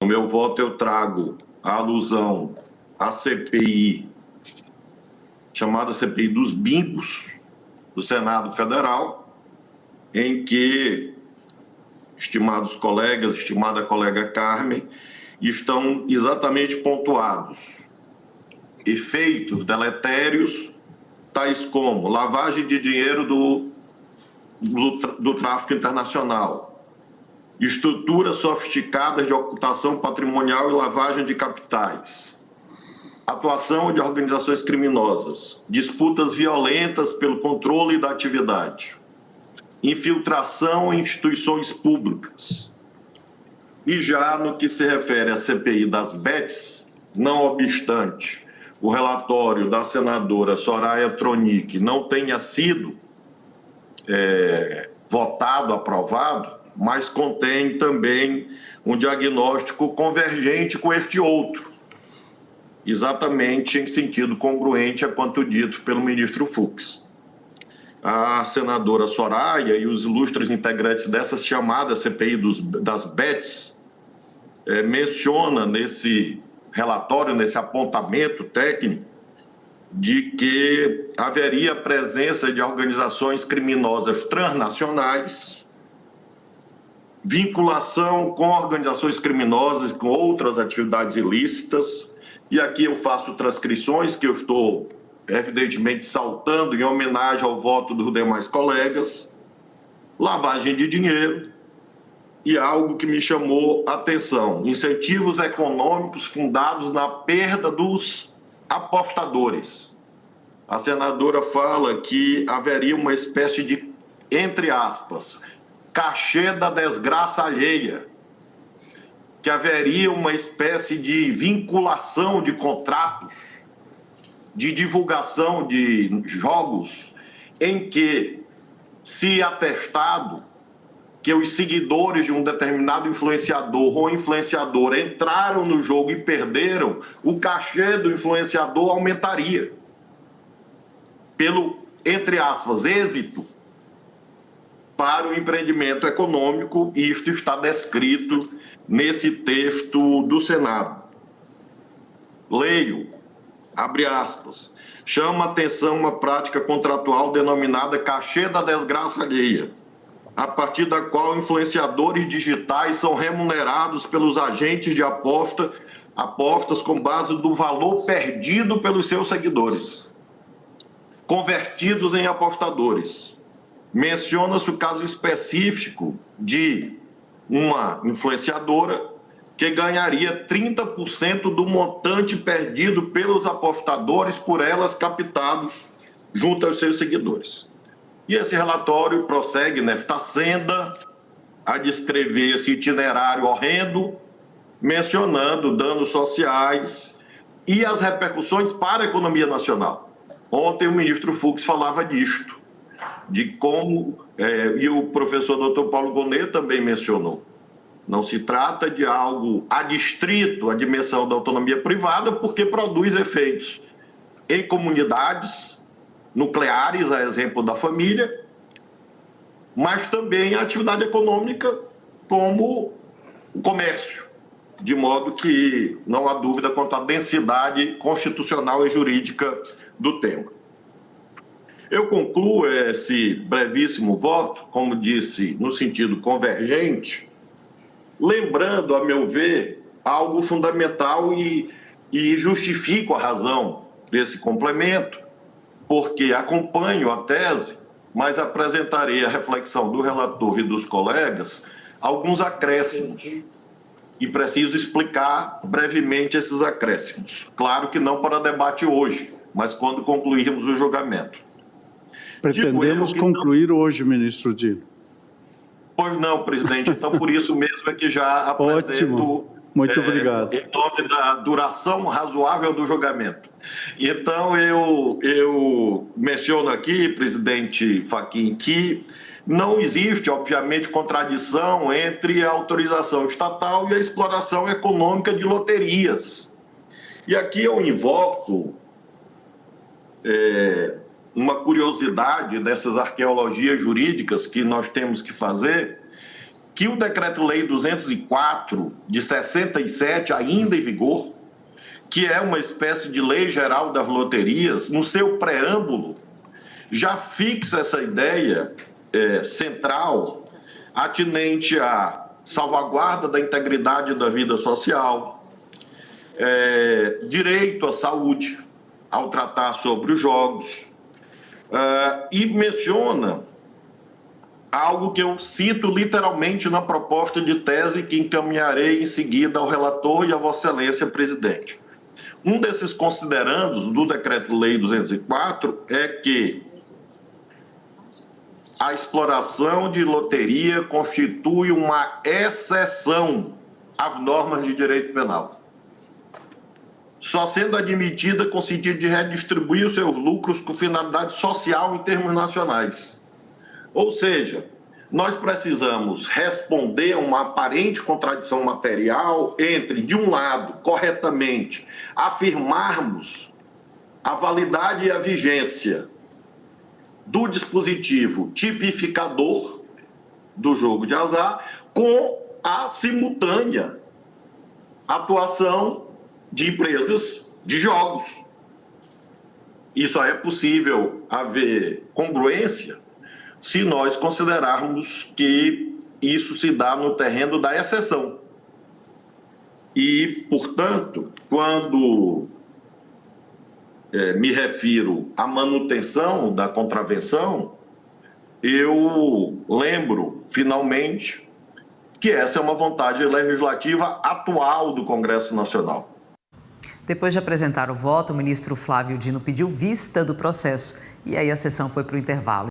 No meu voto, eu trago a alusão à CPI, chamada CPI dos bingos, do Senado Federal, em que, estimados colegas, estimada colega Carmen, estão exatamente pontuados efeitos deletérios, tais como lavagem de dinheiro do tráfico internacional, estruturas sofisticadas de ocultação patrimonial e lavagem de capitais, atuação de organizações criminosas, disputas violentas pelo controle da atividade, infiltração em instituições públicas. E já no que se refere à CPI das bets, não obstante o relatório da senadora Soraya Tronic não tenha sido votado, aprovado, mas contém também um diagnóstico convergente com este outro, exatamente em sentido congruente a quanto dito pelo ministro Fux. A senadora Soraya e os ilustres integrantes dessa chamada CPI das bets menciona nesse relatório, nesse apontamento técnico, de que haveria presença de organizações criminosas transnacionais, vinculação com organizações criminosas, com outras atividades ilícitas, e aqui eu faço transcrições que eu estou, evidentemente, saltando em homenagem ao voto dos demais colegas, lavagem de dinheiro, e algo que me chamou a atenção, incentivos econômicos fundados na perda dos apostadores. A senadora fala que haveria uma espécie de, entre aspas, cachê da desgraça alheia, que haveria uma espécie de vinculação de contratos, de divulgação de jogos, em que, se atestado, que os seguidores de um determinado influenciador ou influenciadora entraram no jogo e perderam, o cachê do influenciador aumentaria. Pelo, entre aspas, êxito para o empreendimento econômico, e isto está descrito nesse texto do Senado. Leio, abre aspas, chama atenção uma prática contratual denominada cachê da desgraça alheia, a partir da qual influenciadores digitais são remunerados pelos agentes de apostas com base do valor perdido pelos seus seguidores, convertidos em apostadores. Menciona-se o caso específico de uma influenciadora que ganharia 30% do montante perdido pelos apostadores por elas captados junto aos seus seguidores. E esse relatório prossegue nesta senda a descrever esse itinerário horrendo, mencionando danos sociais e as repercussões para a economia nacional. Ontem o ministro Fux falava disto, de como, e o professor Dr. Paulo Gonet também mencionou, não se trata de algo adstrito à dimensão da autonomia privada, porque produz efeitos em comunidades nucleares, a exemplo da família, mas também a atividade econômica como o comércio, de modo que não há dúvida quanto à densidade constitucional e jurídica do tema. Eu concluo esse brevíssimo voto, como disse, no sentido convergente, lembrando, a meu ver, algo fundamental e justifico a razão desse complemento, porque acompanho a tese, mas apresentarei a reflexão do relator e dos colegas alguns acréscimos. E preciso explicar brevemente esses acréscimos. Claro que não para debate hoje, mas quando concluirmos o julgamento. Pretendemos concluir hoje, ministro Dino. Pois não, presidente. Então, por isso mesmo é que já apresento... Ótimo. Muito obrigado. Em nome da duração razoável do julgamento. Então, eu menciono aqui, presidente Fachin, que não existe, obviamente, contradição entre a autorização estatal e a exploração econômica de loterias. E aqui eu invoco uma curiosidade dessas arqueologias jurídicas que nós temos que fazer, que o Decreto-Lei 204, de 67, ainda em vigor, que é uma espécie de lei geral das loterias, no seu preâmbulo, já fixa essa ideia central atinente à salvaguarda da integridade da vida social, direito à saúde, ao tratar sobre os jogos, e menciona algo que eu cito literalmente na proposta de tese que encaminharei em seguida ao relator e a Vossa Excelência, presidente. Um desses considerandos do Decreto-Lei 204 é que a exploração de loteria constitui uma exceção às normas de direito penal, só sendo admitida com sentido de redistribuir os seus lucros com finalidade social em termos nacionais. Ou seja, nós precisamos responder a uma aparente contradição material entre, de um lado, corretamente, afirmarmos a validade e a vigência do dispositivo tipificador do jogo de azar com a simultânea atuação de empresas de jogos. E só é possível haver congruência se nós considerarmos que isso se dá no terreno da exceção. E, portanto, quando me refiro à manutenção da contravenção, eu lembro, finalmente, que essa é uma vontade legislativa atual do Congresso Nacional. Depois de apresentar o voto, o ministro Flávio Dino pediu vista do processo e aí a sessão foi para o intervalo.